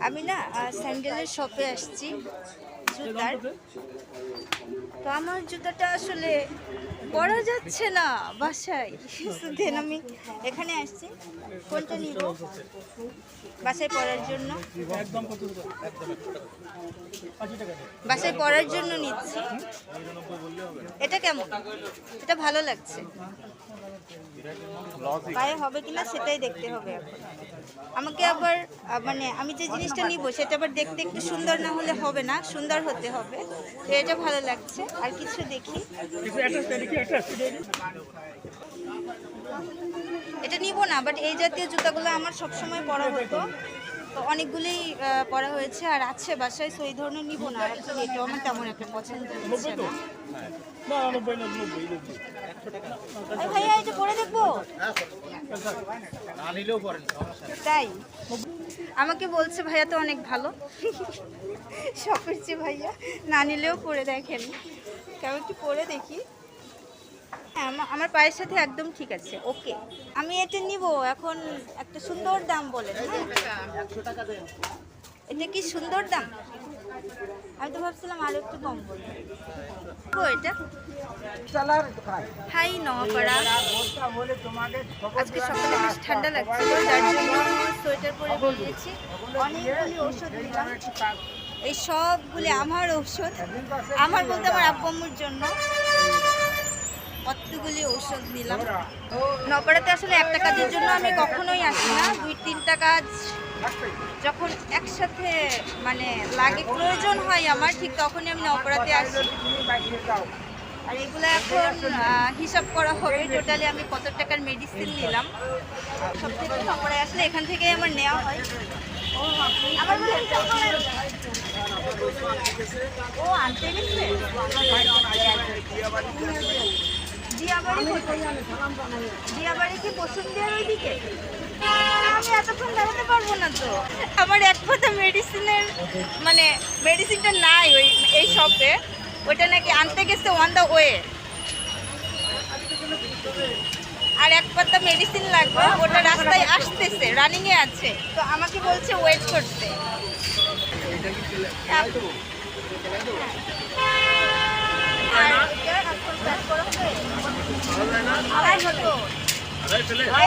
আমি না স্যান্ডেলের শপে আসছি জুতার। তো আমার জুতাটা আসলে পরা যাচ্ছে না বাসায়। দেন আমি এখানে আসছি, কোনটা নিব বাসায় পরার জন্য? বাসায় পরার জন্য নিচ্ছি। এটা কেমন? এটা ভালো লাগছে, গায়ে হবে কিনা সেটাই দেখতে হবে এখন আমাকে। আবার মানে আমি যে জিনিসটা নিব সেটা আবার দেখতে একটু সুন্দর না হলে হবে না, সুন্দর হতে হবে। তো এটা ভালো লাগছে। আর কিছু দেখি, এটা নিব না, বাট এই জাতীয় জুতাগুলো আমার সবসময় পরা হতো, তো অনেকগুলোই পরা হয়েছে আর আছে বাসায়, সো এই ধরনের নিব না। আর actually এটাও আমার তেমন একটা পছন্দ হচ্ছে না। ভাইয়া এটা পরে দেখবো, তাই আমাকে বলছে ভাইয়া তো অনেক ভালো শপের চেয়ে ভাইয়া না নিলেও পরে দেখেন, কেমন একটু পরে দেখি। হ্যাঁ আমার পায়ের সাথে একদম ঠিক আছে, ওকে আমি এটা নিব। এখন একটা সুন্দর দাম বলেন। এটা কি সুন্দর দাম? আমি তো ভাবছিলাম আরো একটু কম বলবো। এটা হাই নওয়াপাড়া, আজকে সকালে বেশ ঠান্ডা লাগছিল, যার জন্য সোয়েটার পরে বেরিয়েছি। অনেকগুলি ওষুধ নিলাম, এই সবগুলি আমার ঔষধ, আমার বলতে আমার আব্বু আম্মুর জন্য কতগুলি ঔষধ নিলাম। নওপাড়াতে আসলে একটা কাজের জন্য আমি কখনোই আসি না, 2-3টা কাজ যখন একসাথে মানে লাগে, প্রয়োজন হয় আমার, ঠিক তখনই আমি নওপাড়াতে আসি। আর এগুলো এখন হিসাব করা হবে টোটালি আমি কত টাকার মেডিসিন নিলাম। সব থেকে নওপাড়ায় আসলে এখান থেকে আমার নেওয়া হয়। আমার ও আনতে গেছে দিয়াবাড়ি কি বসুন্ধিয়ার ওইদিকে? আমি এতক্ষণ দাঁড়াতে পারবো না তো, আমার এক কথা মেডিসিনের মানে মেডিসিনটা নাই ওই এই শপে, ওইটা নাকি আনতে গেছে অন দ্য ওয়ে। আর এক পাতা মেডিসিন লাগবে, ওটা রাস্তায় আসতেছে, রানিংয়ে আছে, তো আমাকে বলছে ওয়েট করতে।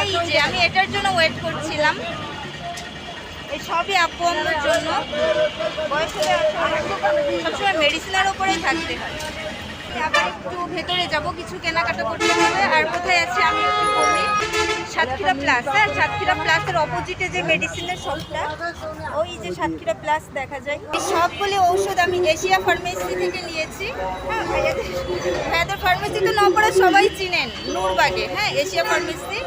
এই যে আমি এটার জন্য ওয়েট করছিলাম, এই সবই আপু আম্মুর জন্য। বয়স হলে সবসময় মেডিসিনের ওপরেই থাকতে হয়। আবার একটু ভেতরে যাব, কিছু কেনাকাটা করতে হবে। আর কোথায় আছে আমি একটু বলি, সাতক্ষীরা প্লাস। হ্যাঁ, সাতক্ষীরা প্লাসের অপোজিটে যে মেডিসিনের শপটা, ওই যে সাতক্ষীরা প্লাস দেখা যায়। এই সবগুলি ঔষধ আমি এশিয়া ফার্মেসি থেকে নিয়েছি। হ্যাঁ, ভাইয়াদের ফার্মেসি তো নওপাড়া সবাই চিনেন, নূরবাগে। হ্যাঁ, এশিয়া ফার্মেসি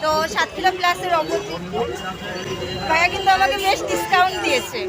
তো সাতক্ষীরা প্লাসের অপোজিট। ভাইয়া কিন্তু আমাকে বেশ ডিসকাউন্ট দিয়েছে।